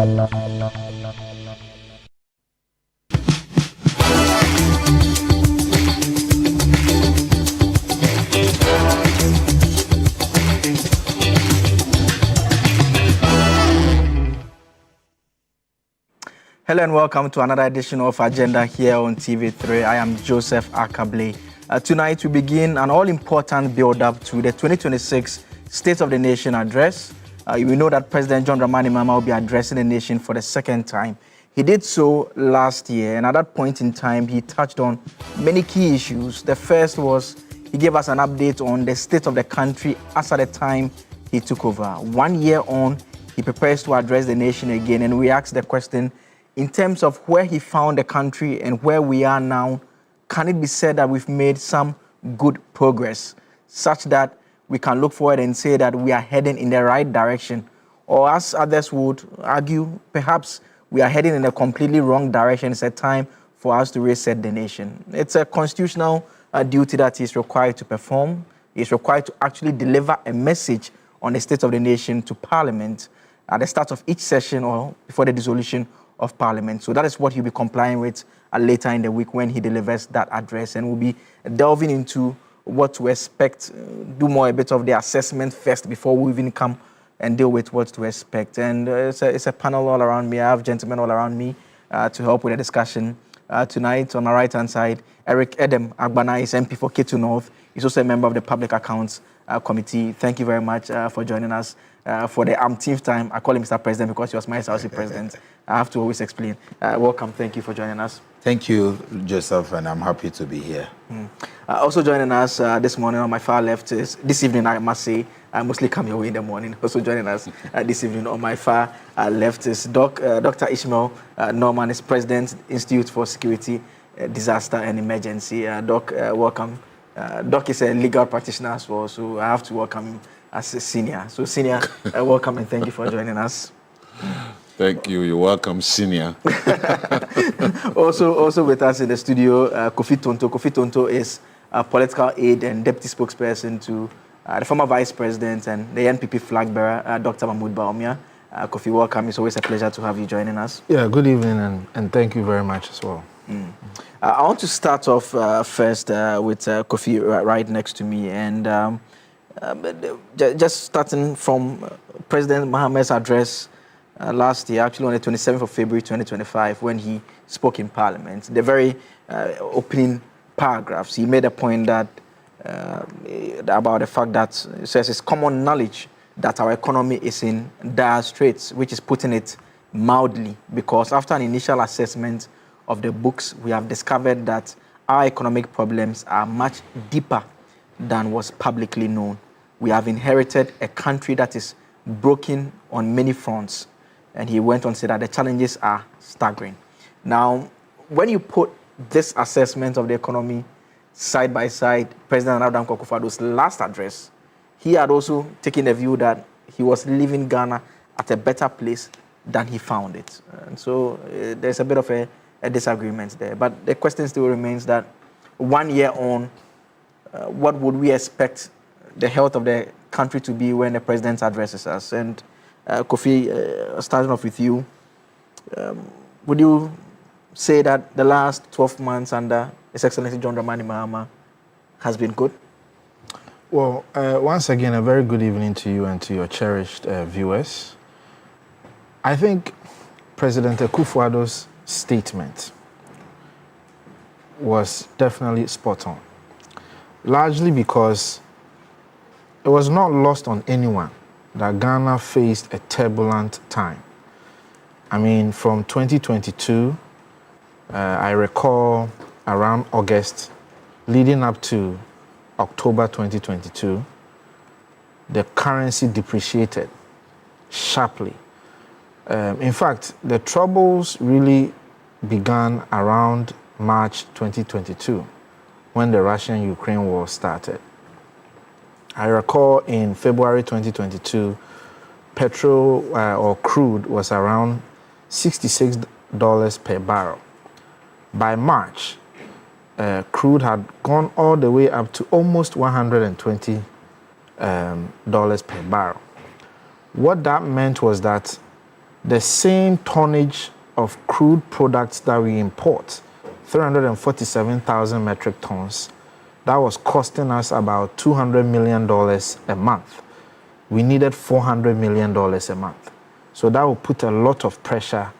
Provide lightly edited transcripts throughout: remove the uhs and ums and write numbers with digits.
Hello and welcome to another edition of Agenda here on TV3. I am Joseph Akable. Tonight we begin an all-important build-up to the 2026 State of the Nation address. We know that President John Dramani Mahama will be addressing the nation for the second time. He did so last year, and at that point in time, he touched on many key issues. The first was he gave us an update on the state of the country as at the time he took over. 1 year on, he prepares to address the nation again, and we asked the question, in terms of where he found the country and where we are now, can it be said that we've made some good progress such that we can look forward and say that we are heading in the right direction? Or as others would argue, perhaps we are heading in a completely wrong direction. It's a time for us to reset the nation. It's a constitutional duty that is required to perform. It's required to actually deliver a message on the state of the nation to Parliament at the start of each session or before the dissolution of Parliament. So that is what he'll be complying with later in the week when he delivers that address, and we'll be delving into what to expect, do more a bit of the assessment first before we even come and deal with what to expect. And it's a panel all around me. I have gentlemen all around me to help with the discussion. Tonight, on my right-hand side, Eric Edem Agbana is MP for Ketu North. He's also a member of the Public Accounts Committee. Thank you very much for joining us for the umpteenth time. I call him Mr. President because he was my South President. I have to always explain. Welcome. Thank you for joining us. Thank you, Joseph, and I'm happy to be here. Also joining us this morning on my far left is, this evening I must say, I mostly come your way in the morning. Also joining us this evening on my far left is Dr. Ishmael Norman, is President, Institute for Security, Disaster and Emergency. Doc, welcome. Doc is a legal practitioner as well, so I have to welcome him as a senior. So senior, welcome and thank you for joining us. Thank you. You're welcome, senior. Also with us in the studio, Kofi Tonto. Kofi Tonto is a political aide and deputy spokesperson to the former vice president and the NPP flag bearer, Dr. Mahmoud Baumia. Kofi, welcome. It's always a pleasure to have you joining us. Yeah, good evening, and thank you very much as well. I want to start off first with Kofi right next to me, and just starting from President Mahama's address last year, actually on the 27th of February 2025, when he spoke in Parliament. The very opening paragraphs, he made a point that about the fact that it says it's common knowledge that our economy is in dire straits, which is putting it mildly, because after an initial assessment of the books, we have discovered that our economic problems are much deeper than was publicly known. We have inherited a country that is broken on many fronts. And he went on to say that the challenges are staggering. Now, when you put this assessment of the economy side by side, President Adam Akufo-Addo's last address, he had also taken the view that he was leaving Ghana at a better place than he found it. And so there's a bit of a disagreement there. But the question still remains that 1 year on, what would we expect the health of the country to be when the president addresses us? And Kofi, starting off with you, would you say that the last 12 months under His Excellency John Dramani Mahama has been good? Well, once again, a very good evening to you and to your cherished viewers. I think President Akufo-Addo's statement was definitely spot on, largely because it was not lost on anyone that Ghana faced a turbulent time. I mean, from 2022, I recall around August, leading up to October 2022, the currency depreciated sharply. In fact, the troubles really began around March 2022, when the Russian-Ukraine war started. I recall in February 2022, petrol or crude was around $66 per barrel. By March, crude had gone all the way up to almost $120 per barrel. What that meant was that the same tonnage of crude products that we import, 347,000 metric tons, that was costing us about $200 million a month. We needed $400 million a month. So that will put a lot of pressure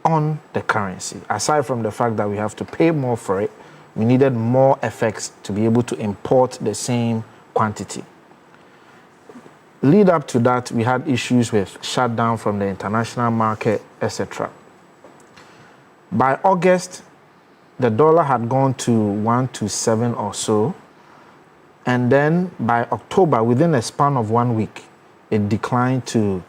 on the currency. Aside from the fact that we have to pay more for it, we needed more FX to be able to import the same quantity. Lead up to that, we had issues with shutdown from the international market, etc. By August, the dollar had gone to 127 or so. And then by October, within a span of 1 week, it declined to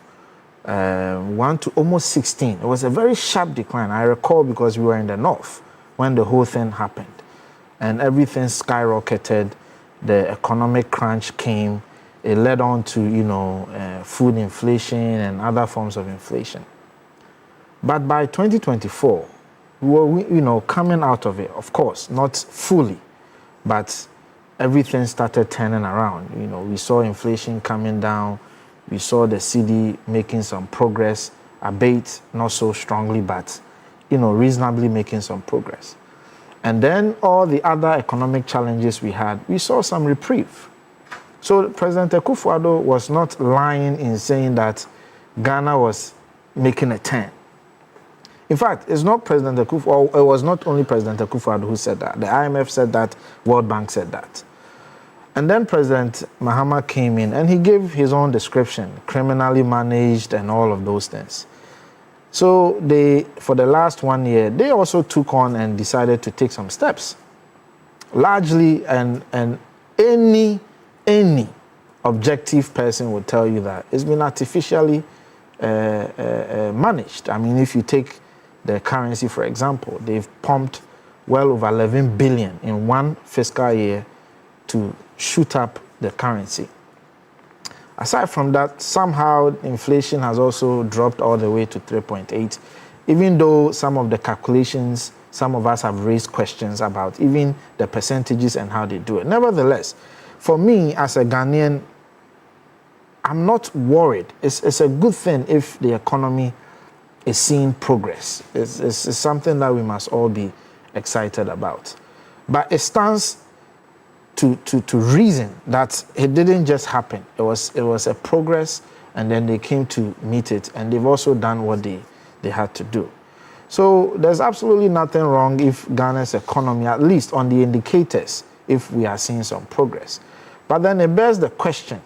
1 to almost 16. It was a very sharp decline. I recall because we were in the north when the whole thing happened. And everything skyrocketed. The economic crunch came. It led on to, food inflation and other forms of inflation. But by 2024, we were, coming out of it. Of course, not fully, but everything started turning around. We saw inflation coming down. We saw the cedi making some progress, albeit not so strongly, but, reasonably making some progress. And then all the other economic challenges we had, we saw some reprieve. So President Akufo-Addo was not lying in saying that Ghana was making a turn. In fact, it's not President Akufo, or it was not only President Akufo-Addo who said that. The IMF said that, World Bank said that. And then President Mahama came in and he gave his own description, criminally managed and all of those things. So for the last 1 year, they also took on and decided to take some steps. Largely, and any objective person would tell you that it's been artificially managed. I mean, if you take the currency, for example, they've pumped well over 11 billion in one fiscal year to shoot up the currency. Aside from that, somehow inflation has also dropped all the way to 3.8, even though some of the calculations, some of us have raised questions about even the percentages and how they do it. Nevertheless, for me as a Ghanaian, I'm not worried. It's a good thing if the economy is seeing progress. It's something that we must all be excited about. But it stands to reason that it didn't just happen. It was a progress, and then they came to meet it, and they've also done what they had to do. So there's absolutely nothing wrong if Ghana's economy, at least on the indicators, if we are seeing some progress. But then it bears the question,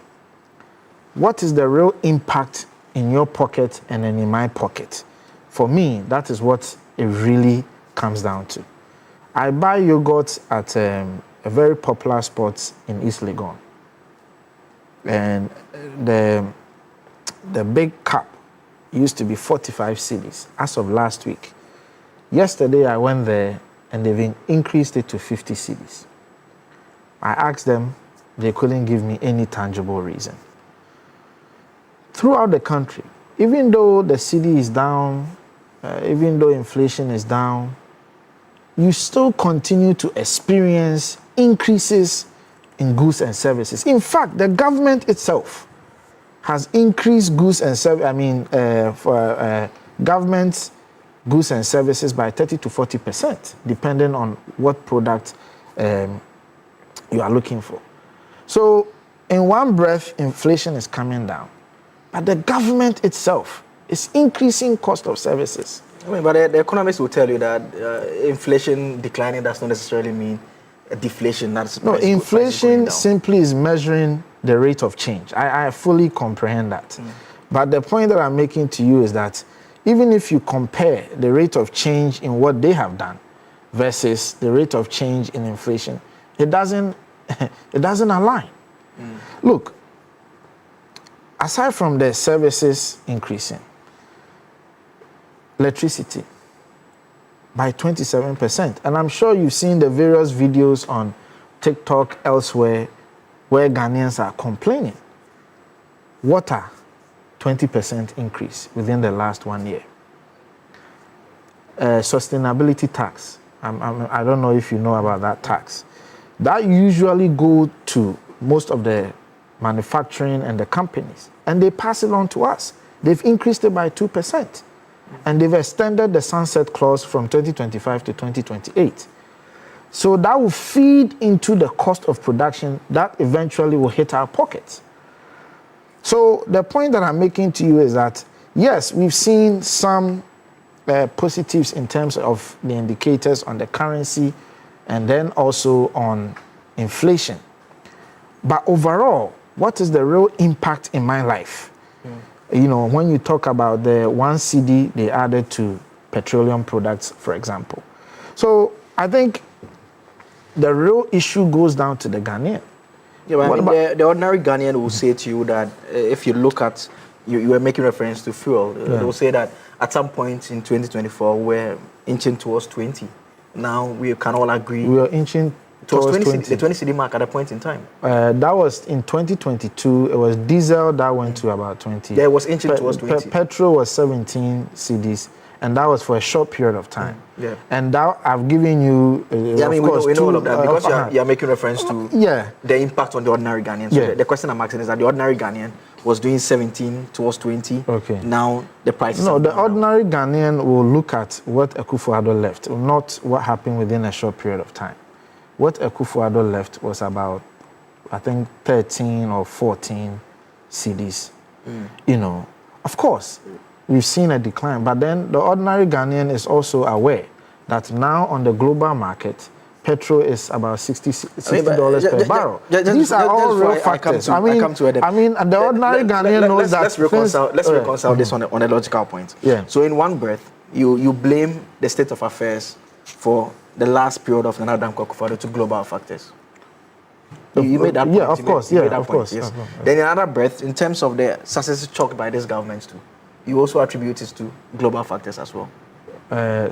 what is the real impact in your pocket and then in my pocket? For me, that is what it really comes down to. I buy yogurt at a very popular spot in East Legon. And the big cup used to be 45 cedis as of last week. Yesterday I went there and they've increased it to 50 cedis. I asked them, they couldn't give me any tangible reason. Throughout the country, even though the cedi is down, even though inflation is down, you still continue to experience increases in goods and services. In fact, the government itself has increased goods and services, for government goods and services by 30 to 40%, depending on what product you are looking for. So in one breath, inflation is coming down, but the government itself is increasing cost of services. I mean, but the economists will tell you that inflation declining does not necessarily mean a deflation. No, inflation simply is measuring the rate of change. I fully comprehend that. But the point that I'm making to you is that even if you compare the rate of change in what they have done versus the rate of change in inflation, it doesn't align. Look, aside from the services increasing, electricity by 27%. And I'm sure you've seen the various videos on TikTok, elsewhere, where Ghanaians are complaining. Water, 20% increase within the last 1 year. Sustainability tax. I don't know if you know about that tax. That usually go to most of the manufacturing and the companies, and they pass it on to us. they've increased it by 2%. And they've extended the sunset clause from 2025 to 2028. So that will feed into the cost of production that eventually will hit our pockets. So the point that I'm making to you is that, yes, we've seen some positives in terms of the indicators on the currency and then also on inflation. But overall, what is the real impact in my life? You know, when you talk about the 1 cedi they added to petroleum products, for example. So I think the real issue goes down to the Ghanaian. Yeah, but I mean, the ordinary Ghanaian will say to you that if you look at, you were making reference to fuel, they will say that at some point in 2024, we're inching towards 20. Now we can all agree. We are inching towards 20. The 20 cedi mark at a point in time. That was in 2022. It was diesel that went to about 20. Yeah, it was inching towards 20. Petrol was 17 cedis, and that was for a short period of time. Yeah. And that I've given you. Yeah, I mean, we know all of that because you're making reference to the impact on the ordinary Ghanaian. So the question I'm asking is that the ordinary Ghanaian was doing 17 towards 20. Okay. Now the price is no, the ordinary Ghanaian will look at what Akufo-Addo left, not what happened within a short period of time. What Akufo-Addo left was about, I think, 13 or 14 cedis. You know, of course, we've seen a decline, but then the ordinary Ghanaian is also aware that now on the global market, petrol is about $60 per barrel. These are all real factors. I mean, the ordinary Ghanaian knows that. Let's reconcile this on a logical point. Yeah. So in one breath, you blame the state of affairs for the last period of Nana Dankwa Akufo-Addo to global factors. You made that point. Yeah, of course. Yeah, of course. Yes. Then in another breath, in terms of the successes chalked by these governments too, you also attribute it to global factors as well.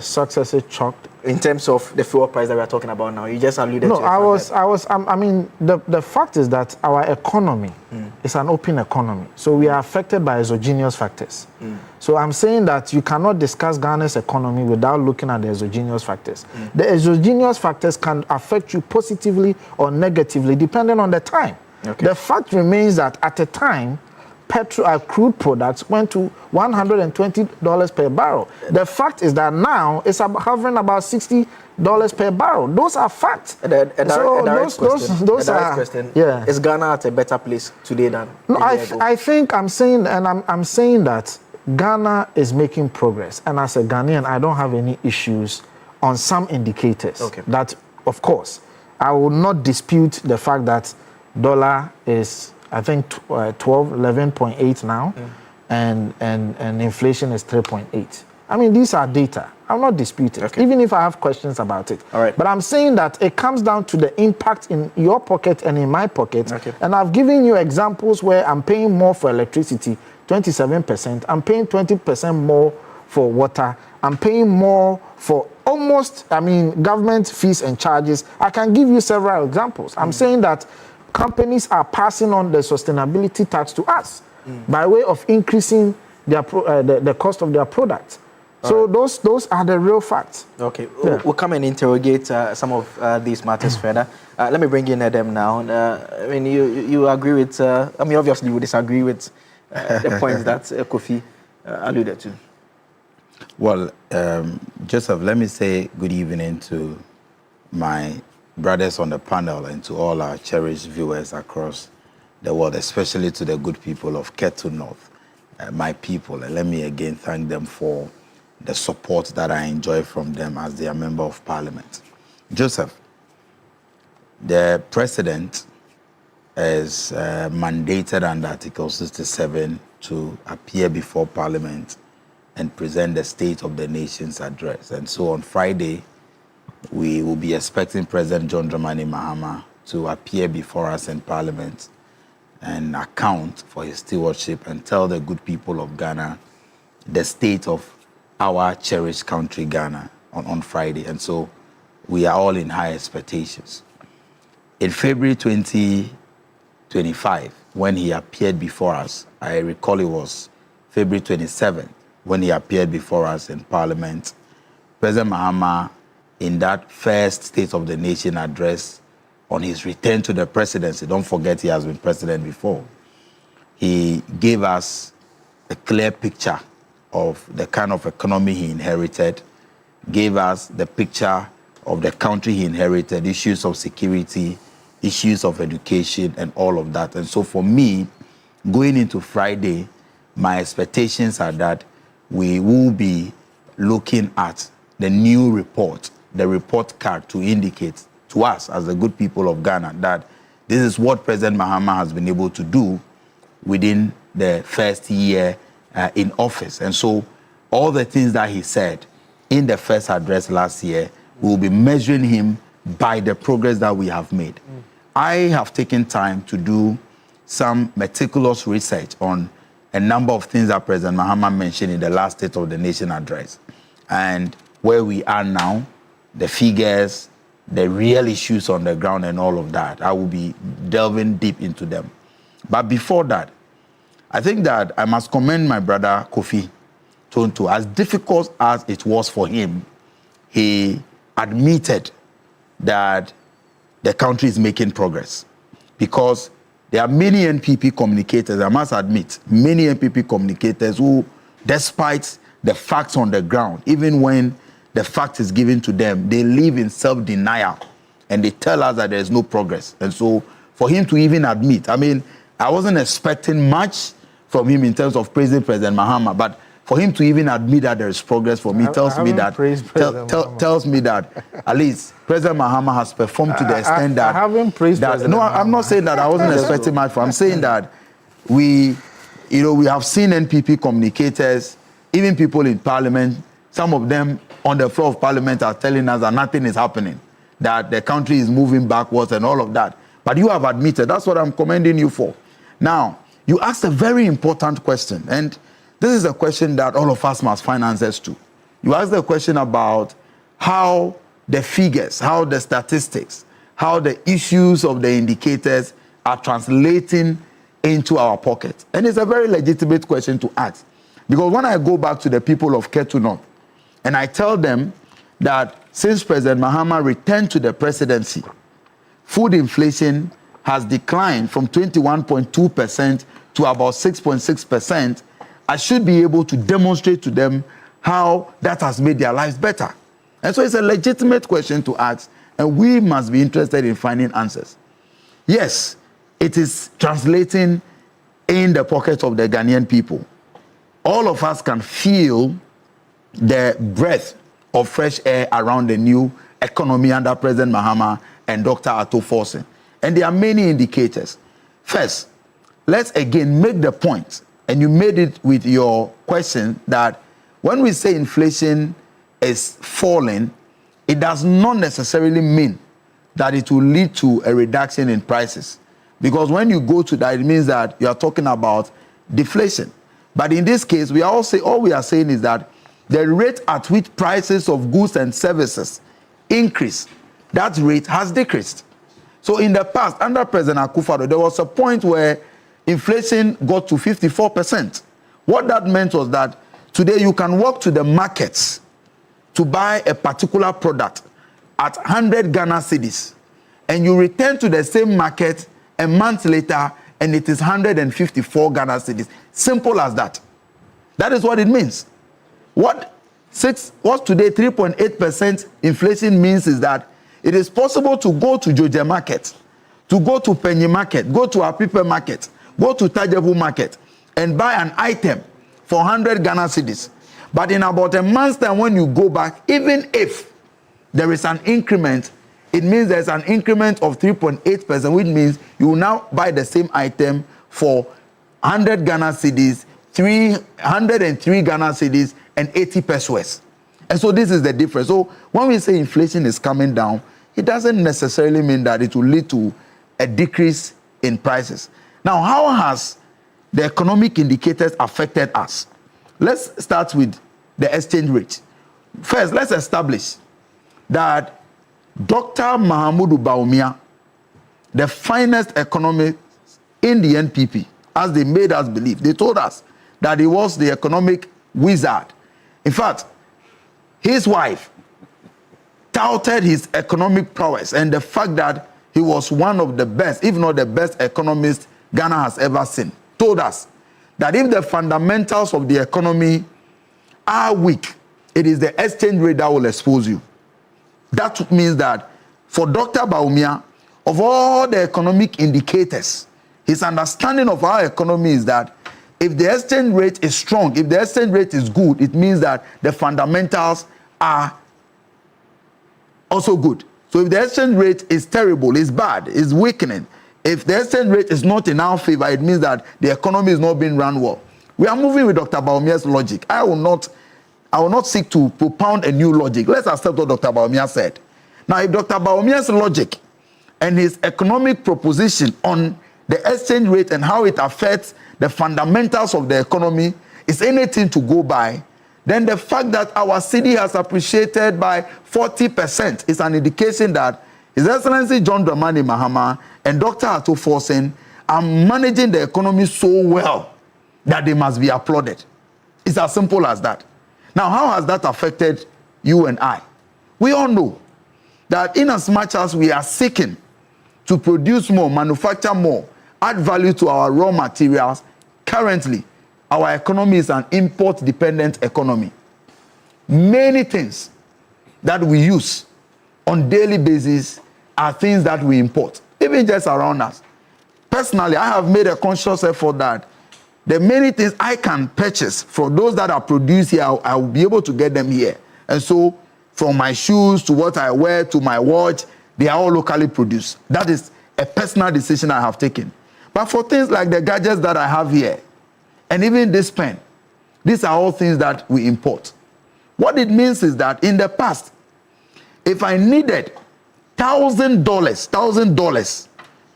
Successes chalked in terms of the fuel price that we are talking about now. You just alluded to it. I mean, the fact is that our economy is an open economy. So we are affected by exogenous factors. So I'm saying that you cannot discuss Ghana's economy without looking at the exogenous factors. The exogenous factors can affect you positively or negatively depending on the time. Okay. The fact remains that at a time, crude products went to $120 per barrel. The fact is that now it's hovering about $60 per barrel. Those are facts. Is Ghana at a better place today than? No, I think I'm saying that Ghana is making progress, and as a Ghanaian, I don't have any issues on some indicators. Okay. That, of course, I will not dispute the fact that dollar is, I think, 11.8 now, and inflation is 3.8. I mean, these are data. I'm not disputing, even if I have questions about it. All right. But I'm saying that it comes down to the impact in your pocket and in my pocket. And I've given you examples where I'm paying more for electricity, 27%. I'm paying 20% more for water. I'm paying more for almost, government fees and charges. I can give you several examples. I'm saying that companies are passing on the sustainability tax to us by way of increasing their the cost of their products. So those are the real facts. Okay, we'll come and interrogate some of these matters further. Let me bring in Adam now. You agree with, obviously you disagree with the points that Kofi alluded to. Well, Joseph, let me say good evening to my brothers on the panel and to all our cherished viewers across the world, especially to the good people of Ketu North, my people. And let me again thank them for the support that I enjoy from them as their member of parliament. Joseph, the president is mandated under Article 67 to appear before parliament and present the State of the Nation's address. And so on Friday, we will be expecting President John Dramani Mahama to appear before us in Parliament and account for his stewardship and tell the good people of Ghana the state of our cherished country, Ghana, on Friday. And so we are all in high expectations. In February 2025, when he appeared before us, I recall it was February 27th, when he appeared before us in Parliament, President Mahama, in that first State of the Nation address on his return to the presidency, don't forget he has been president before, he gave us a clear picture of the kind of economy he inherited, gave us the picture of the country he inherited, issues of security, issues of education, and all of that. And so for me, going into Friday, my expectations are that we will be looking at the new report, the report card, to indicate to us as the good people of Ghana that this is what President Mahama has been able to do within the first year in office. And so all the things that he said in the first address last year, we will be measuring him by the progress that we have made. I have taken time to do some meticulous research on a number of things that President Mahama mentioned in the last State of the Nation address. And where we are now, the figures, the real issues on the ground and all of that, I will be delving deep into them. But before that, I think that I must commend my brother Kofi Tonto. As difficult as it was for him, he admitted that the country is making progress, because there are many NPP communicators, I must admit, many NPP communicators who, despite the facts on the ground, even when the fact is given to them, they live in self-denial and they tell us that there's no progress. And so for him to even admit, I mean, I wasn't expecting much from him in terms of praising President Mahama, but for him to even admit that there is progress for me tells me that at least President Mahama has performed to the extent that I haven't praised President no, Mahama. I'm not saying that I wasn't expecting much from. I'm saying that we have seen NPP communicators, even people in Parliament. Some of them on the floor of Parliament are telling us that nothing is happening, that the country is moving backwards and all of that. But you have admitted. That's what I'm commending you for. Now, you asked a very important question, and this is a question that all of us must find answers to. You asked the question about how the figures, how the statistics, how the issues of the indicators are translating into our pocket. And it's a very legitimate question to ask. Because when I go back to the people of Ketu North and I tell them that since President Mahama returned to the presidency, food inflation has declined from 21.2% to about 6.6%, I should be able to demonstrate to them how that has made their lives better. And so it's a legitimate question to ask, and we must be interested in finding answers. Yes, it is translating in the pockets of the Ghanaian people. All of us can feel the breath of fresh air around the new economy under President Mahama and Dr. Ato Forson. And there are many indicators. First, let's again make the point, and you made it with your question, that when we say inflation is falling, it does not necessarily mean that it will lead to a reduction in prices. Because when you go to that, it means that you are talking about deflation. But in this case, all we are saying is that the rate at which prices of goods and services increase, that rate has decreased. So in the past, under President Akufo-Addo, there was a point where inflation got to 54%. What that meant was that today you can walk to the markets to buy a particular product at 100 Ghana cedis, and you return to the same market a month later and it is 154 Ghana cedis. Simple as that. That is what it means. What today 3.8% inflation means is that it is possible to go to Joja Market, to go to Penny Market, go to Apipe Market, go to Tajevu Market and buy an item for 100 Ghana cedis. But in about a month's time, when you go back, even if there is an increment, it means there's an increment of 3.8%, which means you will now buy the same item for 100 Ghana cedis, 303 Ghana cedis, and 80 pesos. And so this is the difference. So when we say inflation is coming down, it doesn't necessarily mean that it will lead to a decrease in prices. Now, how has the economic indicators affected us? Let's start with the exchange rate. First, let's establish that Dr. Mahamudu Bawumia, the finest economist in the NPP, as they made us believe, they told us that he was the economic wizard. In fact, his wife touted his economic prowess and the fact that he was one of the best, if not the best economist Ghana has ever seen. Told us that if the fundamentals of the economy are weak, it is the exchange rate that will expose you. That means that for Dr. Bawumia, of all the economic indicators, his understanding of our economy is that if the exchange rate is strong, if the exchange rate is good, it means that the fundamentals are also good. So if the exchange rate is terrible, is bad, is weakening, if the exchange rate is not in our favor, it means that the economy is not being run well. We are moving with Dr. Bawumia's logic. I will not seek to propound a new logic. Let's accept what Dr. Bawumia said. Now, if Dr. Bawumia's logic and his economic proposition on the exchange rate and how it affects the fundamentals of the economy is anything to go by, then the fact that our city has appreciated by 40% is an indication that His Excellency John Dramani Mahama and Dr. Ato Forsen are managing the economy so well that they must be applauded. It's as simple as that. Now, how has that affected you and I? We all know that in as much as we are seeking to produce more, manufacture more, add value to our raw materials, currently, our economy is an import-dependent economy. Many things that we use on daily basis are things that we import, even just around us. Personally, I have made a conscious effort that the many things I can purchase from those that are produced here, I will be able to get them here. And so, from my shoes to what I wear to my watch, they are all locally produced. That is a personal decision I have taken. But for things like the gadgets that I have here, and even this pen, these are all things that we import. What it means is that in the past, if I needed $1,000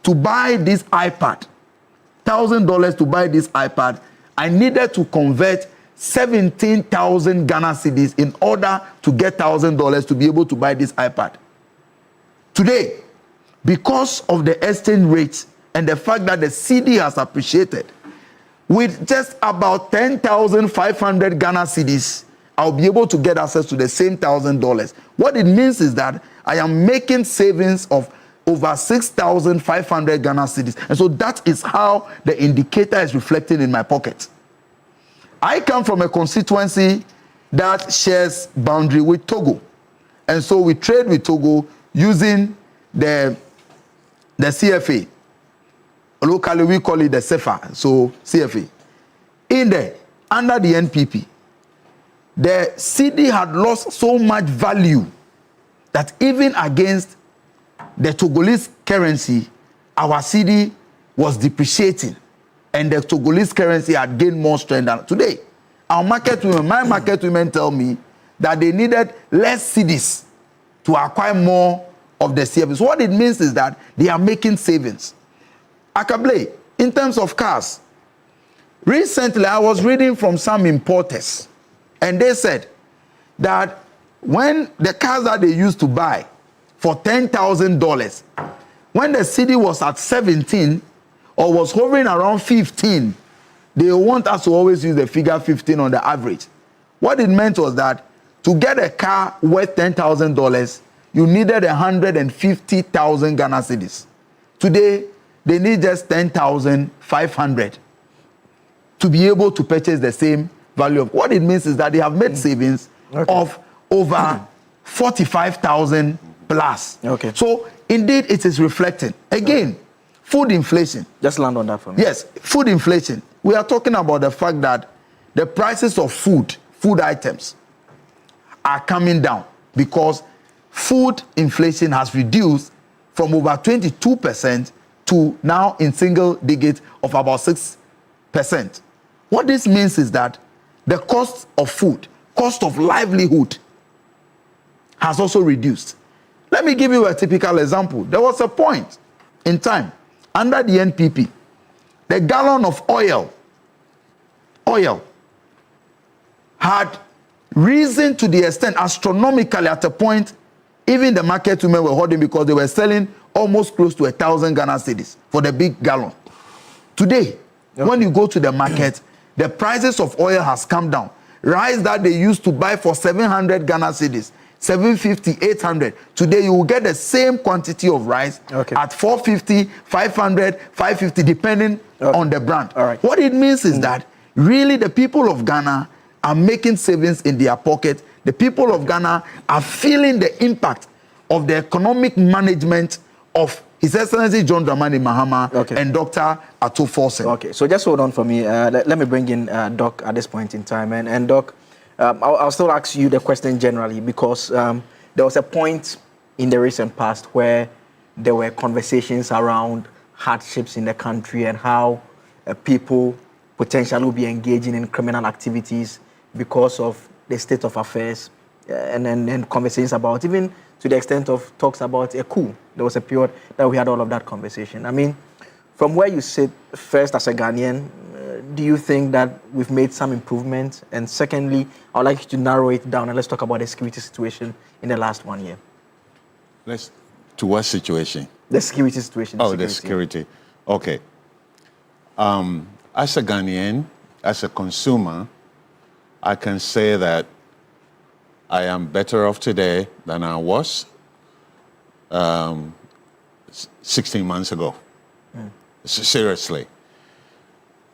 to buy this iPad, $1,000 to buy this iPad, I needed to convert 17,000 Ghana cedis in order to get $1,000 to be able to buy this iPad. Today, because of the exchange rate and the fact that the CD has appreciated, with just about 10,500 Ghana cedis, I'll be able to get access to the same $1,000. What it means is that I am making savings of over 6,500 Ghana cedis. And so that is how the indicator is reflecting in my pocket. I come from a constituency that shares boundary with Togo. And so we trade with Togo using the CFA. Locally, we call it the CFA, so CFA. In there, under the NPP, the CD had lost so much value that even against the Togolese currency, our CD was depreciating, and the Togolese currency had gained more strength than today. Our market women, my market women tell me that they needed less CDs to acquire more of the CFA. So what it means is that they are making savings. Akable, in terms of cars, recently I was reading from some importers, and they said that when the cars that they used to buy for $10,000, when the CD was at 17 or was hovering around 15, they want us to always use the figure 15 on the average. What it meant was that to get a car worth $10,000, you needed 150,000 Ghana cedis. Today, they need just 10,500 to be able to purchase the same value of. What it means is that they have made savings of over 45,000 plus. Okay. So indeed, it is reflecting. Again, food inflation. Just land on that for me. Yes, food inflation. We are talking about the fact that the prices of food items are coming down because food inflation has reduced from over 22% to now in single digits of about 6%. What this means is that the cost of food, cost of livelihood has also reduced. Let me give you a typical example. There was a point in time under the NPP, the gallon of oil had risen to the extent astronomically at a point, even the market women were holding because they were selling almost close to 1,000 Ghana cedis for the big gallon. Today, when you go to the market, the prices of oil has come down. Rice that they used to buy for 700 Ghana cedis, 750, 800. Today, you will get the same quantity of rice at 450, 500, 550, depending on the brand. All right. What it means is that really the people of Ghana are making savings in their pocket. The people of Ghana are feeling the impact of the economic management of His Excellency John Dramani Mahama and Dr. Ato Forsen. Okay, so just hold on for me. Let me bring in Doc at this point in time. And Doc, I'll still ask you the question generally because there was a point in the recent past where there were conversations around hardships in the country and how people potentially will be engaging in criminal activities because of the state of affairs, and then conversations about, even to the extent of talks about a coup. There was a period that we had all of that conversation. I mean, from where you sit, first as a Ghanaian, do you think that we've made some improvement? And secondly, I would like you to narrow it down and let's talk about the security situation in the last 1 year. To what situation? The security situation. The security. Okay. As a Ghanaian, as a consumer, I can say that I am better off today than I was 16 months ago. Seriously.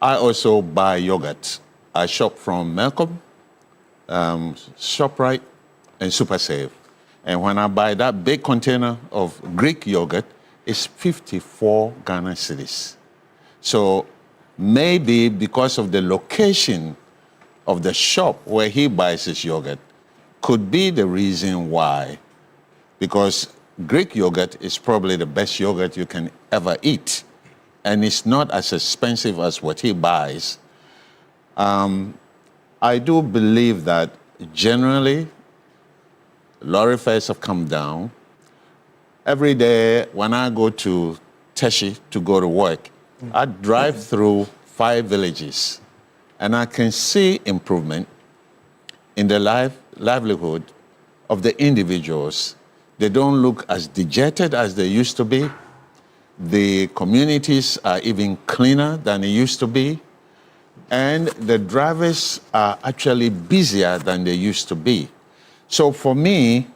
I also buy yogurt. I shop from Malcolm, ShopRite, and Super Save. And when I buy that big container of Greek yogurt, it's 54 Ghana cedis. So maybe because of the location of the shop where he buys his yogurt could be the reason why. Because Greek yogurt is probably the best yogurt you can ever eat. And it's not as expensive as what he buys. I do believe that generally, lorry fares have come down. Every day when I go to Teshi to go to work, I drive through 5 villages and I can see improvement in the livelihood of the individuals. They don't look as dejected as they used to be. The communities are even cleaner than they used to be. And the drivers are actually busier than they used to be. So for me,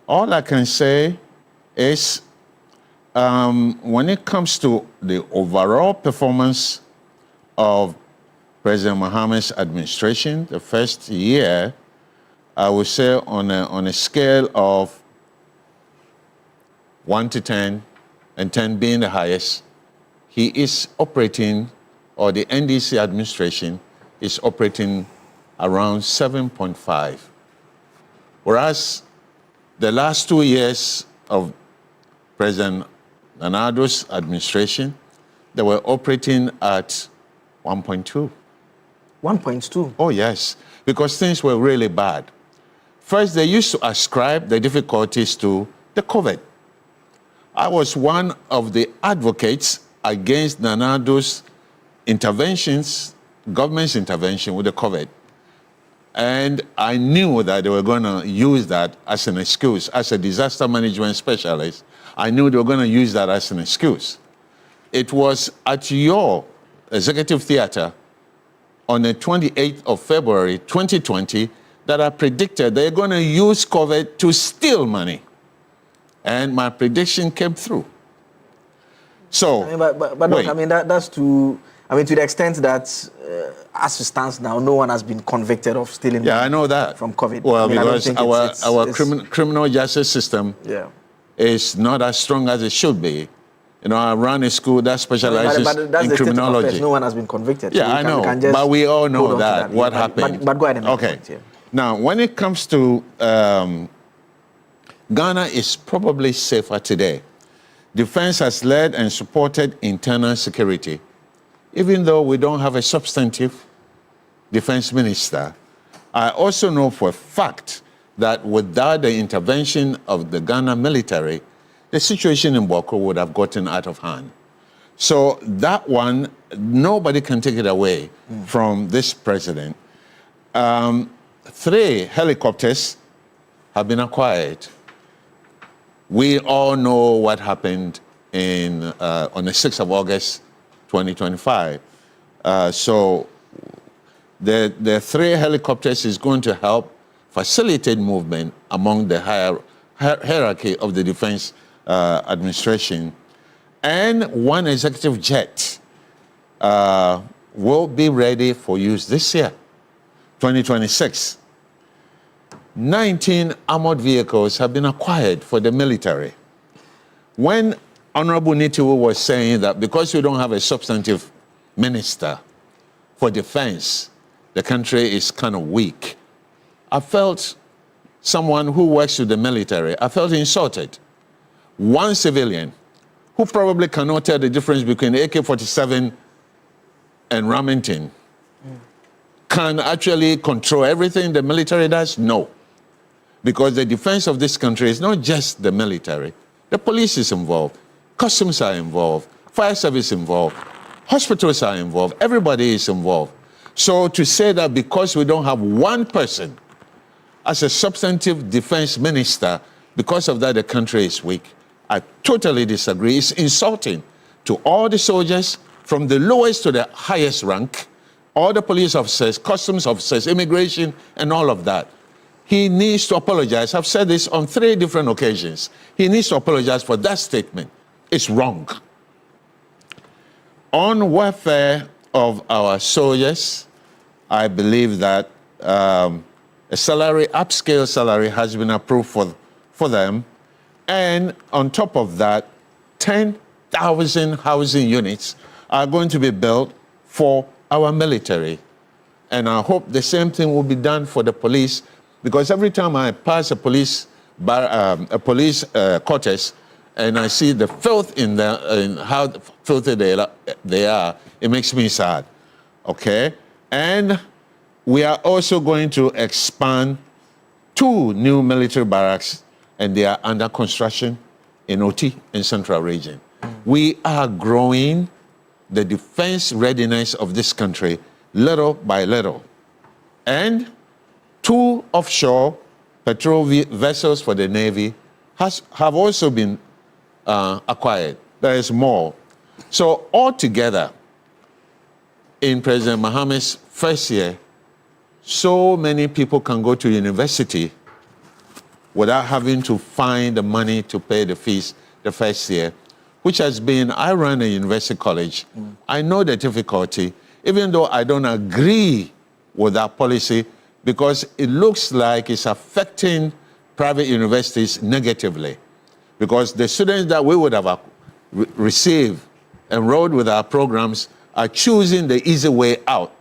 all I can say is when it comes to the overall performance of President Mohammed's administration, the first year, I would say on a scale of 1 to 10, and 10 being the highest, he is operating, or the NDC administration is operating around 7.5. Whereas the last 2 years of President Nanado's administration, they were operating at 1.2. 1.2? Oh, yes, because things were really bad. First, they used to ascribe the difficulties to the COVID. I was one of the advocates against Nanado's interventions, government's intervention with the COVID. And I knew that they were going to use that as an excuse. As a disaster management specialist, I knew they were going to use that as an excuse. It was at your executive theater on the 28th of February, 2020, that I predicted they're going to use COVID to steal money. And my prediction came through. So, but I mean, that's to the extent that, as it stands now, no one has been convicted of stealing money. I know that. From COVID. Well, because our criminal justice system is not as strong as it should be. You know, I run a school that specializes in criminology. No one has been convicted. Yeah, so I know. But we all know that, what happened. But go ahead and make okay. Point, Now, when it comes to Ghana is probably safer today. Defense has led and supported internal security. Even though we don't have a substantive defense minister, I also know for a fact that without the intervention of the Ghana military, the situation in Boko would have gotten out of hand. So that one, nobody can take it away from this president. 3 helicopters have been acquired. We all know what happened on the 6th of August, 2025. So the 3 helicopters is going to help facilitate movement among the hierarchy of the defense administration. And 1 executive jet will be ready for use this year, 2026. 19 armored vehicles have been acquired for the military. When Honorable Nitiwu was saying that because we don't have a substantive minister for defense, the country is kind of weak, I felt, someone who works with the military, I felt insulted. One civilian who probably cannot tell the difference between AK-47 and Remington can actually control everything the military does? No. Because the defense of this country is not just the military. The police is involved, customs are involved, fire service involved, hospitals are involved, everybody is involved. So to say that because we don't have one person as a substantive defense minister, because of that the country is weak, I totally disagree. It's insulting to all the soldiers from the lowest to the highest rank, all the police officers, customs officers, immigration, and all of that. He needs to apologize. I've said this on 3 different occasions. He needs to apologize for that statement. It's wrong. On welfare of our soldiers, I believe that a salary, upscale salary, has been approved for them. And on top of that, 10,000 housing units are going to be built for our military. And I hope the same thing will be done for the police, because every time I pass a police quarters and I see the filth in how filthy they are, it makes me sad. Okay? And we are also going to expand 2 new military barracks, and they are under construction in OT in Central Region. We are growing the defense readiness of this country little by little. And 2 offshore patrol vessels for the Navy have also been acquired. There is more. So altogether, in President Mohammed's first year, so many people can go to university without having to find the money to pay the fees the first year, which has been, I run a university college. I know the difficulty, even though I don't agree with that policy, because it looks like it's affecting private universities negatively. Because the students that we would have received, enrolled with our programs, are choosing the easy way out.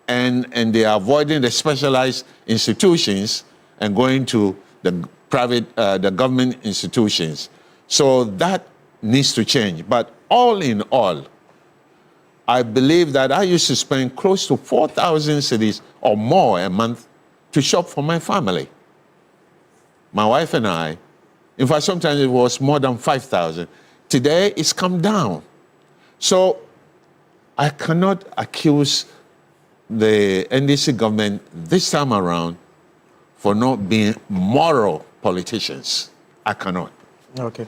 And they are avoiding the specialized institutions and going to the private, the government institutions. So that needs to change. But all in all, I believe that I used to spend close to 4,000 cedis or more a month to shop for my family. My wife and I, in fact, sometimes it was more than 5,000. Today, it's come down. So I cannot accuse the NDC government this time around for not being moral politicians. I cannot. Okay.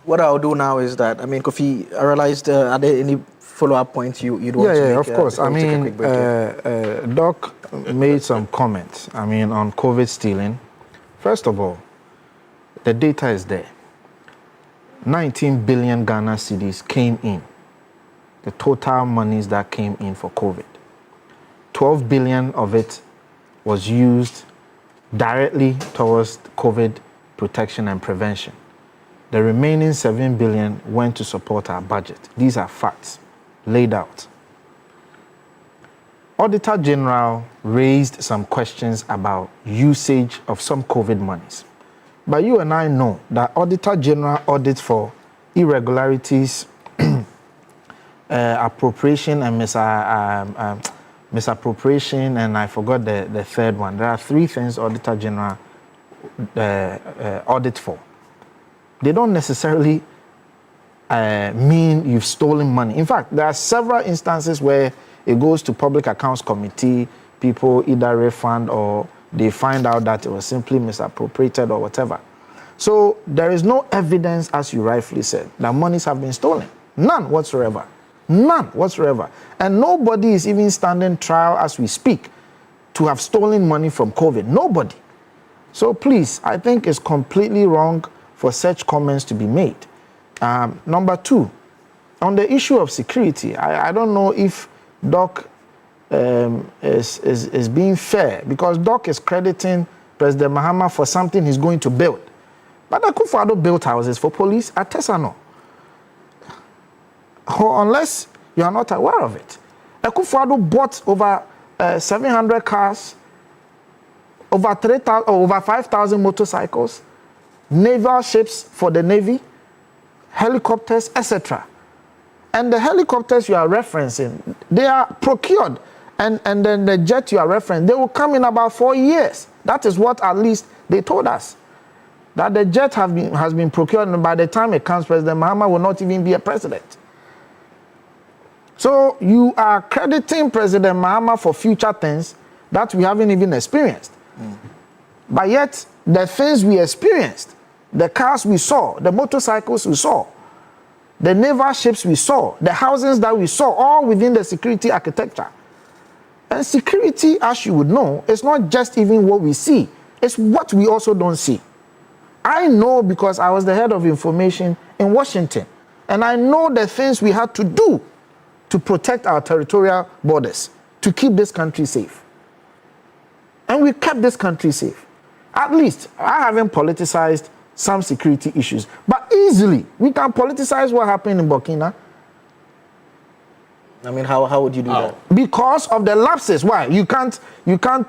What I'll do now is that, I mean, Kofi, I realized, are there any follow-up points you'd want to make? Yeah, of course. I mean, Doc made some comments, I mean, on COVID stealing. First of all, the data is there. 19 billion Ghana cedis came in, the total monies that came in for COVID. 12 billion of it was used directly towards COVID protection and prevention. The remaining 7 billion went to support our budget. These are facts laid out. Auditor General raised some questions about usage of some COVID monies. But you and I know that Auditor General audits for irregularities, appropriation and misappropriation, and I forgot the third one. There are 3 things Auditor General audit for. They don't necessarily mean you've stolen money. In fact, there are several instances where it goes to Public Accounts Committee, people either refund or they find out that it was simply misappropriated or whatever. So there is no evidence, as you rightfully said, that monies have been stolen. None whatsoever. None whatsoever. And nobody is even standing trial as we speak to have stolen money from COVID. Nobody. So please, I think it's completely wrong for such comments to be made. Number 2, on the issue of security, I don't know if Doc is being fair, because Doc is crediting President Mahama for something he's going to build. But Akufo-Addo built houses for police at Tesano. Unless you are not aware of it. Akufo-Addo bought over 700 cars, over 5,000 motorcycles, naval ships for the Navy, helicopters, etc. And the helicopters you are referencing, they are procured. And then the jet you are referencing, they will come in about 4 years. That is what at least they told us. That the jet has been procured, and by the time it comes, President Mahama will not even be a president. So you are crediting President Mahama for future things that we haven't even experienced. But yet, the things we experienced, the cars we saw, the motorcycles we saw, the naval ships we saw, the houses that we saw, all within the security architecture. And security, as you would know, is not just even what we see, it's what we also don't see. I know because I was the head of information in Washington, and I know the things we had to do to protect our territorial borders, to keep this country safe. And we kept this country safe. At least, I haven't politicized some security issues, but easily we can politicize what happened in Burkina. I mean, how would you do that? Because of the lapses. Why? You can't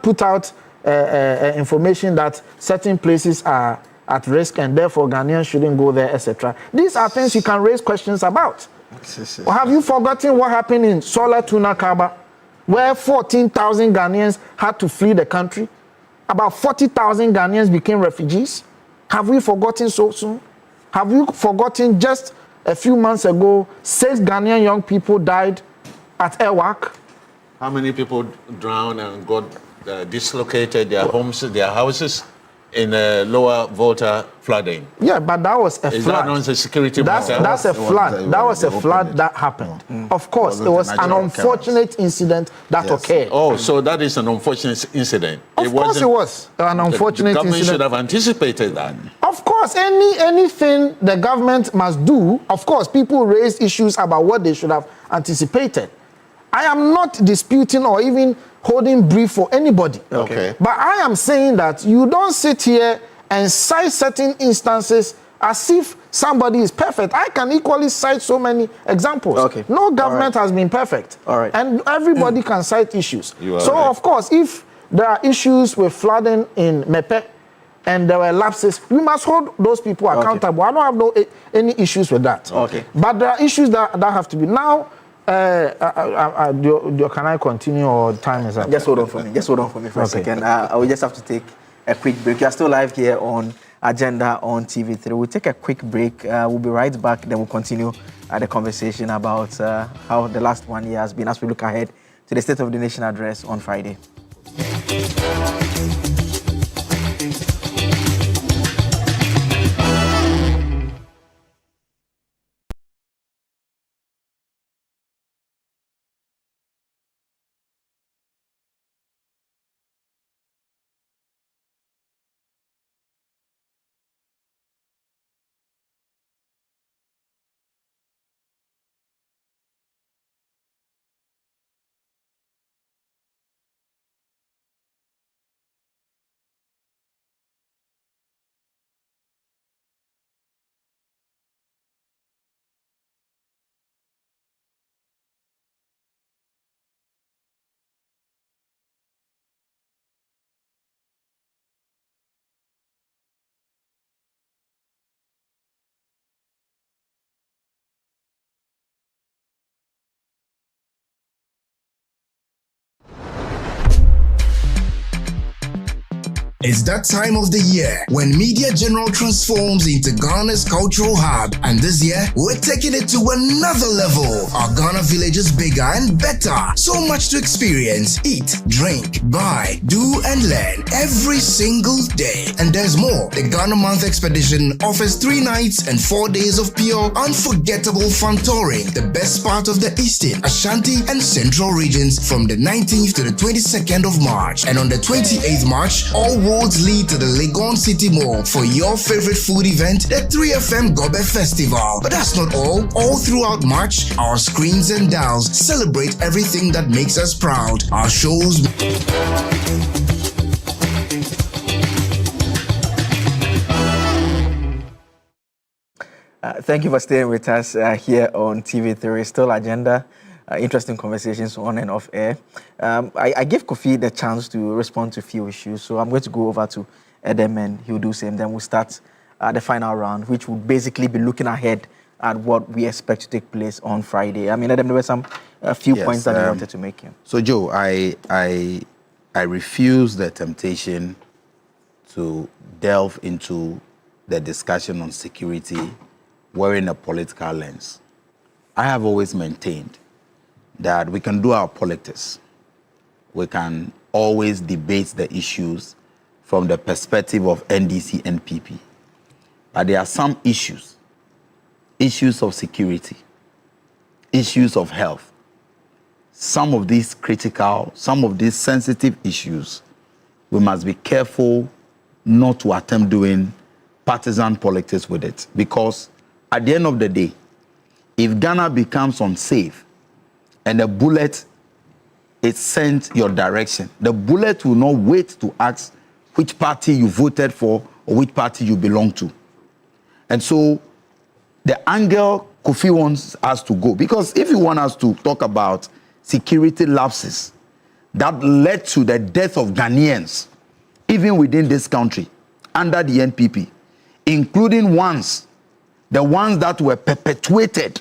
put out information that certain places are at risk and therefore Ghanaians shouldn't go there, etc. These are things you can raise questions about. Or have you forgotten what happened in Solar Tuna Kaba, where 14,000 Ghanaians had to flee the country? About 40,000 Ghanaians became refugees. Have we forgotten so soon? Have you forgotten just a few months ago, 6 Ghanaian young people died at Ewak? How many people drowned and got dislocated their homes, their houses in Lower Volta flooding? Yeah, but that was a flood. Is that not a security matter? That's a flood. That was a flood that happened. Of course, it was an unfortunate incident that occurred. Oh, so that is an unfortunate incident. Of course it was an unfortunate incident. The government incident. should have anticipated that. Of course, anything the government must do, of course, people raise issues about what they should have anticipated. I am not disputing or even holding brief for anybody. Okay. But I am saying that you don't sit here and cite certain instances as if somebody is perfect. I can equally cite so many examples. Okay. No government has been perfect. All right. And everybody can cite issues. So, right. of course, if there are issues with flooding in Mepe and there were lapses, we must hold those people accountable. I don't have any issues with that. Okay. But there are issues that have to be. Now, can I continue or time is up? Just hold on for me. Just hold on for me for a second. I will just have to take a quick break. You are still live here on Agenda on TV3. We'll take a quick break. We'll be right back. Then we'll continue the conversation about how the last 1 year has been as we look ahead to the State of the Nation address on Friday. It's that time of the year when Media General transforms into Ghana's cultural hub, and this year we're taking it to another level. Our Ghana village is bigger and better. So much to experience, eat, drink, buy, do and learn every single day. And there's more. The Ghana Month Expedition offers 3 nights and 4 days of pure, unforgettable fun touring the best part of the Eastern, Ashanti and Central regions from the 19th to the 22nd of March. And on the 28th March, all roads lead to the Legon City Mall for your favorite food event, the 3FM Gobe Festival. But that's not all. All throughout March, our screens and dials celebrate everything that makes us proud. Our shows. Thank you for staying with us here on TV3. Still agenda, interesting conversations on and off air. I gave Kofi the chance to respond to a few issues, so I'm going to go over to Edem and he'll do the same. Then we'll start the final round, which will basically be looking ahead at what we expect to take place on Friday. I mean, Edem, there were a few points that I wanted to make here. So, Joe, I refuse the temptation to delve into the discussion on security wearing a political lens. I have always maintained that we can do our politics. We can always debate the issues from the perspective of NDC and PP. But there are some issues of security, issues of health, some of these critical, some of these sensitive issues, we must be careful not to attempt doing partisan politics with it, because at the end of the day, if Ghana becomes unsafe and a bullet is sent your direction, the bullet will not wait to ask which party you voted for or which party you belong to. And so the angle Kofi wants us to go, because if you want us to talk about security lapses that led to the death of Ghanaians, even within this country, under the NPP, including the ones that were perpetuated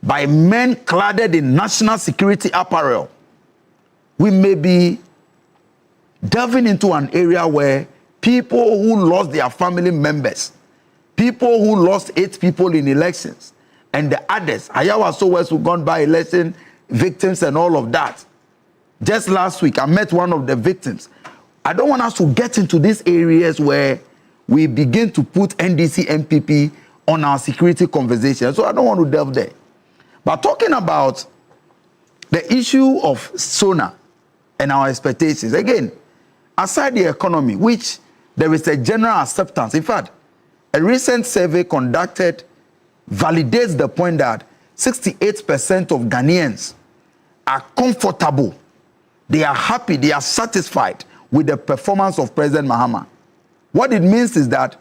by men clad in national security apparel, we may be delving into an area where people who lost their family members, people who lost 8 people in elections, and the others, Ayawa Sowers who gone by election victims and all of that. Just last week, I met one of the victims. I don't want us to get into these areas where we begin to put NDC, MPP on our security conversation. So I don't want to delve there. But talking about the issue of SONA and our expectations, again, aside the economy, which there is a general acceptance. In fact, a recent survey conducted validates the point that 68% of Ghanaians are comfortable, they are happy, they are satisfied with the performance of President Mahama. What it means is that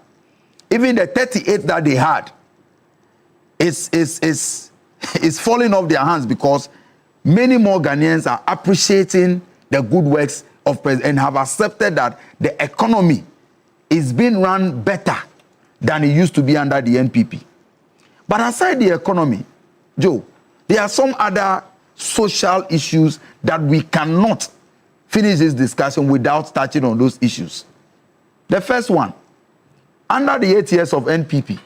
even the 38 that they had is falling off their hands, because many more Ghanaians are appreciating the good works of President and have accepted that the economy is being run better than it used to be under the NPP. But aside the economy, Joe, there are some other social issues that we cannot finish this discussion without touching on those issues. The first one, under the 8 years of NPP,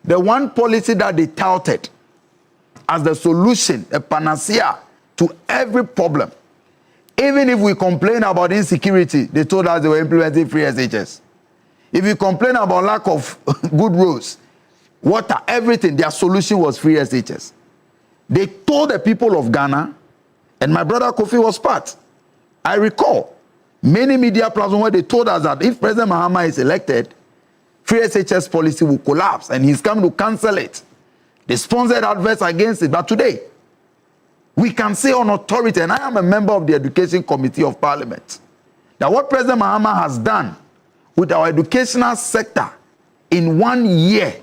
the one policy that they touted as the solution, a panacea to every problem, even if we complain about insecurity, they told us they were implementing free SHS. If you complain about lack of good roads, water, everything, their solution was free SHS. They told the people of Ghana, and my brother Kofi was part. I recall many media platforms where they told us that if President Mahama is elected, free SHS policy will collapse and he's coming to cancel it. They sponsored adverts against it. But today, we can say on authority, and I am a member of the Education Committee of Parliament, that what President Mahama has done with our educational sector in 1 year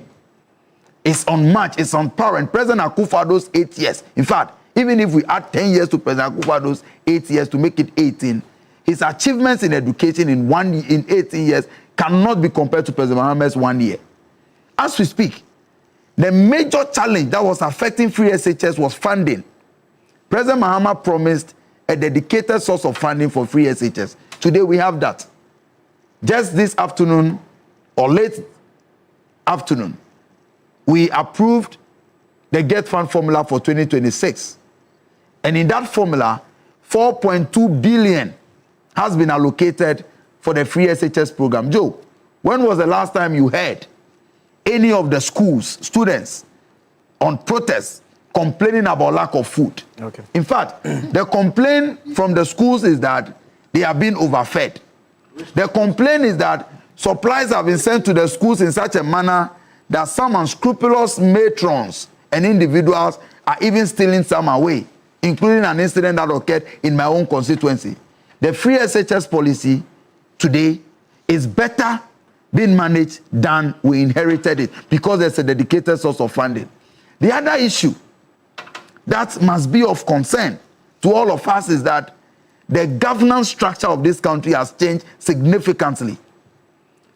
is unmatched, it's unparalleled. And President Akufo-Addo's 8 years, in fact, even if we add 10 years to President Akufo-Addo's 8 years to make it 18, his achievements in education in 18 years cannot be compared to President Mahama's 1 year. As we speak, the major challenge that was affecting free SHS was funding. President Mahama promised a dedicated source of funding for free SHS. Today we have that. Just this afternoon or late afternoon, we approved the Get Fund formula for 2026. And in that formula, 4.2 billion has been allocated for the free SHS program. Joe, when was the last time you heard any of the schools, students on protests complaining about lack of food? Okay. In fact, the complaint from the schools is that they are being overfed. The complaint is that supplies have been sent to the schools in such a manner that some unscrupulous matrons and individuals are even stealing some away, including an incident that occurred in my own constituency. The free SHS policy today is better being managed than we inherited it because there's a dedicated source of funding. The other issue that must be of concern to all of us is that the governance structure of this country has changed significantly.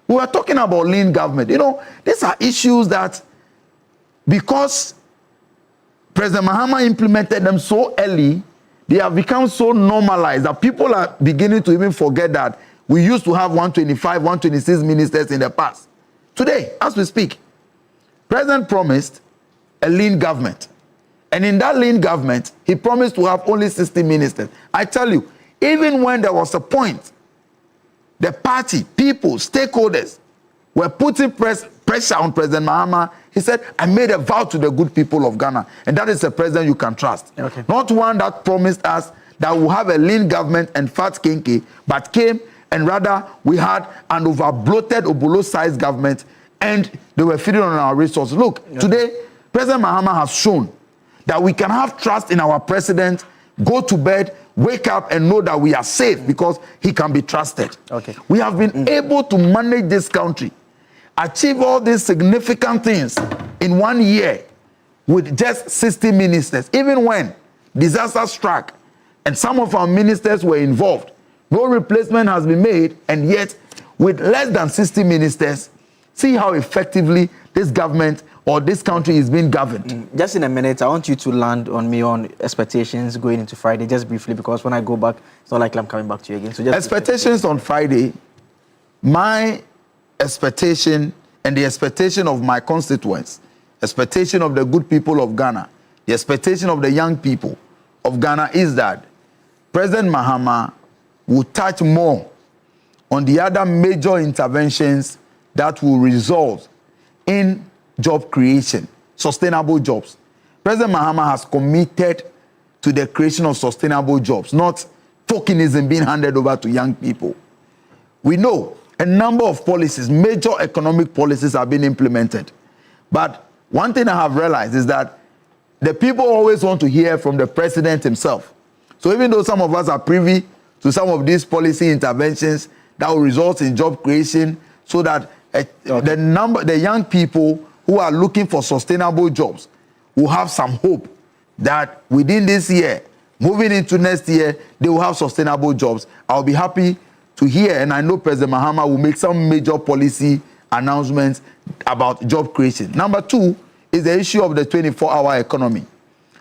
We were talking about lean government. You know, these are issues that, because President Mahama implemented them so early, they have become so normalized that people are beginning to even forget that we used to have 125, 126 ministers in the past. Today, as we speak, President promised a lean government. And in that lean government, he promised to have only 60 ministers. I tell you, even when there was a point, the party, people, stakeholders were putting pressure on President Mahama. He said, I made a vow to the good people of Ghana. And that is a president you can trust. Okay. Not one that promised us that we'll have a lean government and fat kinky, but came and rather we had an over-bloated, Obolo-sized government, and they were feeding on our resources. Look, today, President Mahama has shown that we can have trust in our president, go to bed, wake up and know that we are safe because he can be trusted. Okay. We have been able to manage this country, achieve all these significant things in 1 year with just 60 ministers. Even when disaster struck and some of our ministers were involved, no replacement has been made, and yet with less than 60 ministers, see how effectively this government or this country is being governed. Just in a minute, I want you to land on me on expectations going into Friday, just briefly, because when I go back, it's not like I'm coming back to you again. So just expectations on Friday, my expectation and the expectation of my constituents, expectation of the good people of Ghana, the expectation of the young people of Ghana is that President Mahama will touch more on the other major interventions that will result in job creation, sustainable jobs. President Mahama has committed to the creation of sustainable jobs, not tokenism being handed over to young people. We know a number of policies, major economic policies have been implemented. But one thing I have realized is that the people always want to hear from the president himself. So even though some of us are privy to some of these policy interventions that will result in job creation so that the young people who are looking for sustainable jobs will have some hope that within this year, moving into next year, they will have sustainable jobs. I'll be happy to hear, and I know President Mahama will make some major policy announcements about job creation. Number two is the issue of the 24-hour economy.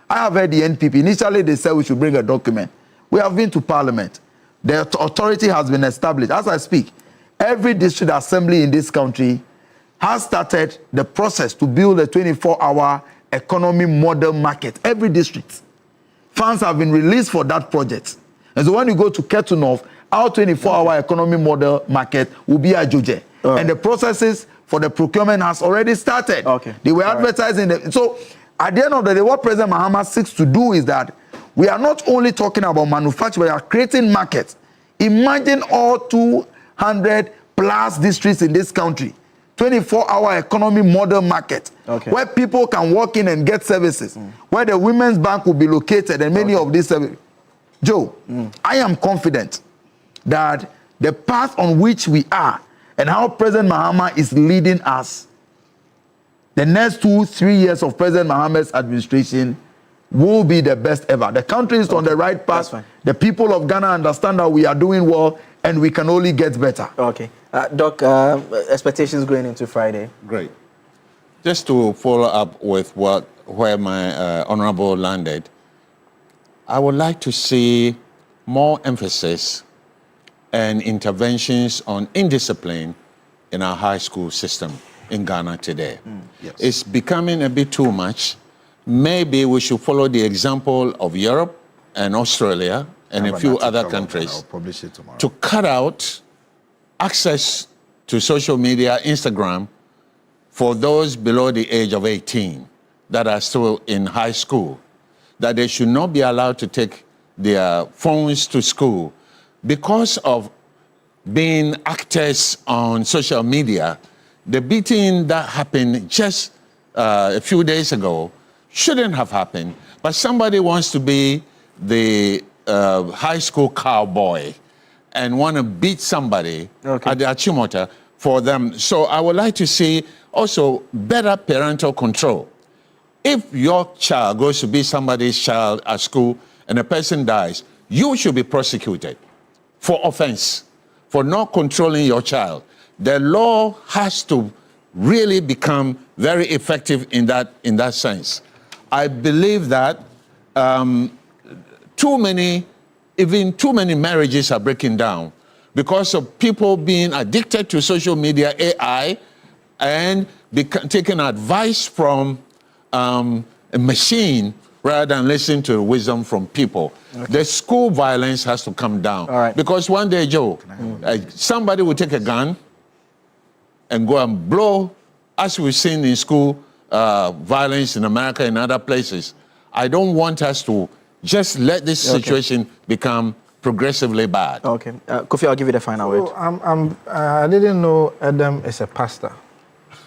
I have heard the NPP. Initially, they said we should bring a document. We have been to Parliament. The authority has been established. As I speak, every district assembly in this country has started the process to build a 24-hour economy model market. Every district. Funds have been released for that project. And so when you go to Ketu North, our 24-hour economy model market will be at Joje. And the processes for the procurement has already started. Okay. They were advertising it. So at the end of the day, what President Mahama seeks to do is that we are not only talking about manufacturing, we are creating markets. Imagine all 200 plus districts in this country. 24-hour economy model market, where people can walk in and get services, where the Women's Bank will be located and many of these services. Joe, I am confident that the path on which we are and how President Mahama is leading us, the next 2-3 years of President Mahama's administration will be the best ever. The country is on the right path. The people of Ghana understand that we are doing well and we can only get better. Okay. Doc, expectations going into Friday? Great. Just to follow up with where my honorable landed, I would like to see more emphasis and interventions on indiscipline in our high school system in Ghana today. Yes. It's becoming a bit too much. Maybe we should follow the example of Europe and Australia and a few other countries to cut out access to social media, Instagram, for those below the age of 18 that are still in high school, that they should not be allowed to take their phones to school because of being actors on social media, the beating that happened just a few days ago shouldn't have happened. But somebody wants to be the high school cowboy and want to beat somebody at the Achimota for them. So I would like to see also better parental control. If your child goes to be somebody's child at school and a person dies, you should be prosecuted for offense, for not controlling your child. The law has to really become very effective in that sense. I believe that too many marriages are breaking down because of people being addicted to social media, AI, and taking advice from a machine rather than listening to wisdom from people. The school violence has to come down. Because one day, Joe, somebody will take a gun and go and blow, as we've seen in school violence in America and other places. I don't want us to just let this situation become progressively bad. Okay. Kofi, I'll give you the final word. I didn't know Adam is a pastor.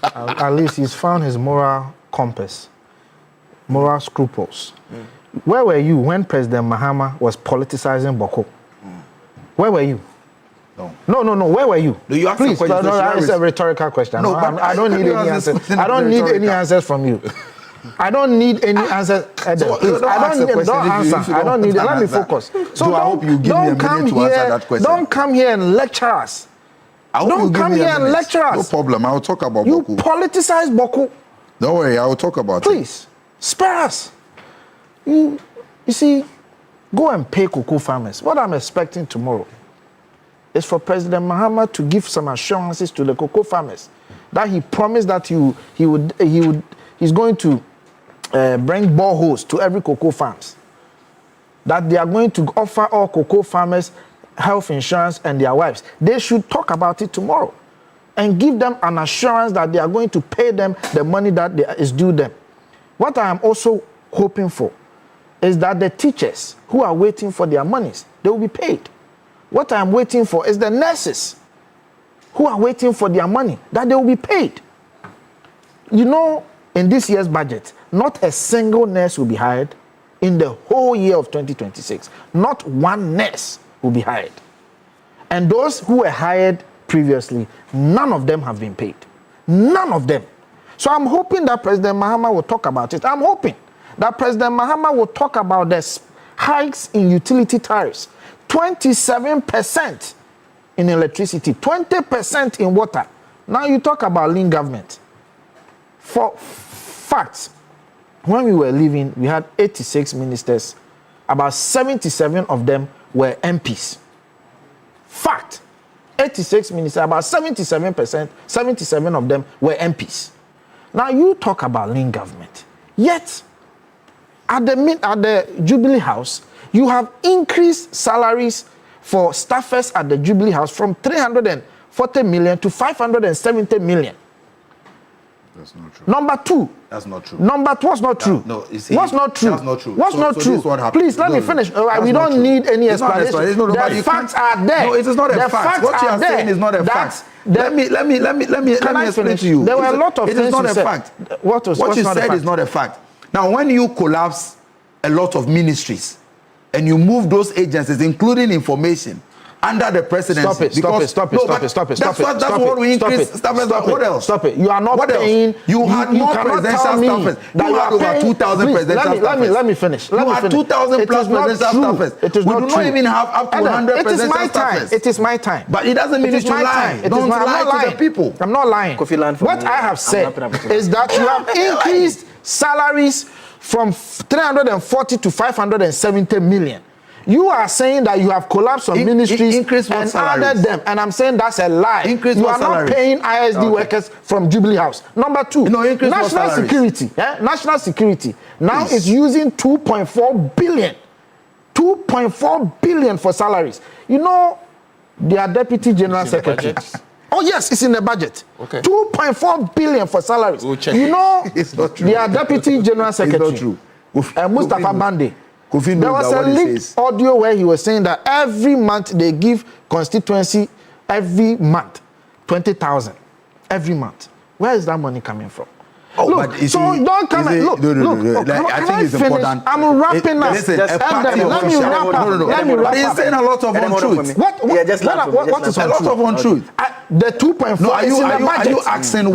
At least he's found his moral compass, moral scruples. Where were you when President Mahama was politicizing Boko? Where were you? No. Where were you? Do you ask Please, a question? it's a rhetorical question. No, but I don't need any answers. I don't need any answers from you. I don't need any answers. So, please, I don't answer. I don't need it. Let me focus. So I hope you give me a minute to answer that question. Don't come here and lecture us. Don't come here and lecture us. No problem. I will talk about You Boku. politicize Boko. Don't worry. I will talk about it. Please, spare us. You see, go and pay cocoa farmers. What I'm expecting tomorrow is for President Mahama to give some assurances to the cocoa farmers that he promised that he's going to bring boreholes to every cocoa farms. That they are going to offer all cocoa farmers health insurance and their wives. They should talk about it tomorrow and give them an assurance that they are going to pay them the money that is due them. What I am also hoping for is that the teachers who are waiting for their monies, they will be paid. What I am waiting for is the nurses who are waiting for their money, that they will be paid. You know, in this year's budget, not a single nurse will be hired in the whole year of 2026. Not one nurse will be hired. And those who were hired previously, none of them have been paid. None of them. So I'm hoping that President Mahama will talk about it. I'm hoping that President Mahama will talk about the hikes in utility tariffs. 27% in electricity, 20% in water. Now you talk about lean government. For facts, when we were leaving, we had 86 ministers. About 77 of them were MPs. Fact. 86 ministers, about 77% of them were MPs. Now you talk about lean government. Yet, at the Jubilee House, you have increased salaries for staffers at the Jubilee House from 340 million to 570 million. That's not true. Number two. That's not true. What's not true? No, you see, what's not true? That's not true. What's not true? Please let me finish. We don't need any explanation. The facts are there. No, it is not a fact. What you are saying is not a fact. Let me explain to you. There were a lot of things you said. It is not a fact. What you said is not a fact. Now, when you collapse a lot of ministries and you move those agencies, including information, under the presidency. Stop it. That's what we increase. What else? Stop it. You are not paying. You had more presidential staffers. You had over 2,000 presidential staffers. Let me finish. You had 2,000 plus presidential staffers. It is not true. We do not even have up to 100 presidential staffers. It is my time. But it doesn't mean you should lie. Don't lie to the people. I'm not lying. What I have said is that you have increased salaries from 340 to 570 million. You are saying that you have collapsed some ministries and added them, and I'm saying that's a lie. You are not paying ISD workers from Jubilee House. Number two, national security. National security now is using 2.4 billion. 2.4 billion for salaries. You know, their deputy general secretary. Oh yes, it's in the budget. Okay. 2.4 billion for salaries. We'll check. You know, it's not true. Their deputy general secretary. It's not true. Mustafa Bande. There was a leaked audio where he was saying that every month they give constituency every month, 20,000 every month. Where is that money coming from? Oh, look, but so don't come and look. No. Like, I think it's important. I'm wrapping up. Listen, Let me wrap up. Let me wrap But he's up. saying a lot of untruths. What is A lot of untruths. The 2.4 No, are is in the you budget. asking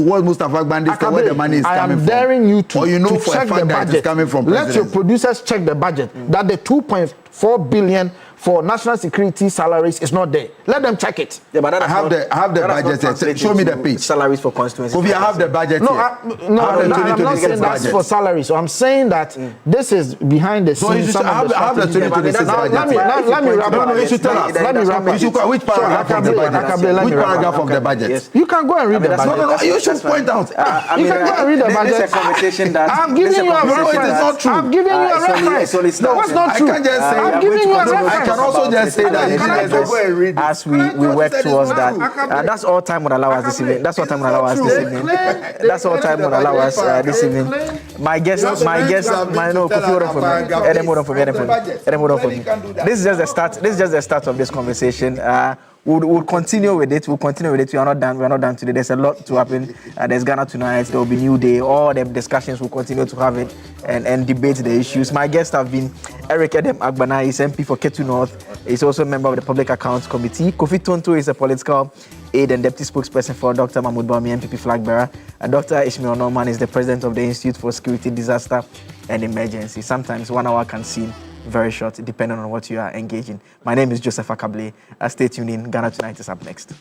what Mustafa Gbandi said, where the money is coming from? I am daring you to, or you know to for check a fact the that budget. it's coming from Let your presidents. producers check the budget. That the 2.4 billion for national security salaries is not there. Let them check it. Yeah, but I have the budget here. Show me the page. Salaries for constituency. Kofi, I have the budget No, here. I'm not 2026 saying that's budget. for salary. So I'm saying that this is behind the So scenes. I have the 2026 Now, budget. let me wrap up. No, you should tell us. Let me wrap up. Which paragraph of the budget? Which paragraph of the budget? Yes. You can go and read the that's budget. No, you should point out. You can go and read the This budget. is a conversation that I'm giving you a reference. It is not true. I'm giving you a reference. No, What's not I true? can't just say. I'm giving you a reference. I can also just say that you didn't go and read it. as we work towards that. That's all time would allow us this evening. That's all time would allow us this evening. That's all time would allow us this evening. My guest, no, Kofi, hold on for me. Hold on for me. This is just the start. This is just the start of this conversation. We'll continue with it. We are not done. We are not done today. There's a lot to happen. There's Ghana tonight. There will be New Day. All the discussions will continue to have it and debate the issues. My guests have been Eric Edem Agbana. He's MP for Ketu North. He's also a member of the Public Accounts Committee. Kofi Tonto is a political aide and deputy spokesperson for Dr. Mahmoud Bawumia, MPP flag bearer. And Dr. Ishmael Norman is the president of the Institute for Security, Disaster and Emergency. Sometimes 1 hour can seem very short, depending on what you are engaging. My name is Joseph Akable. Stay tuned in. Ghana Tonight is up next.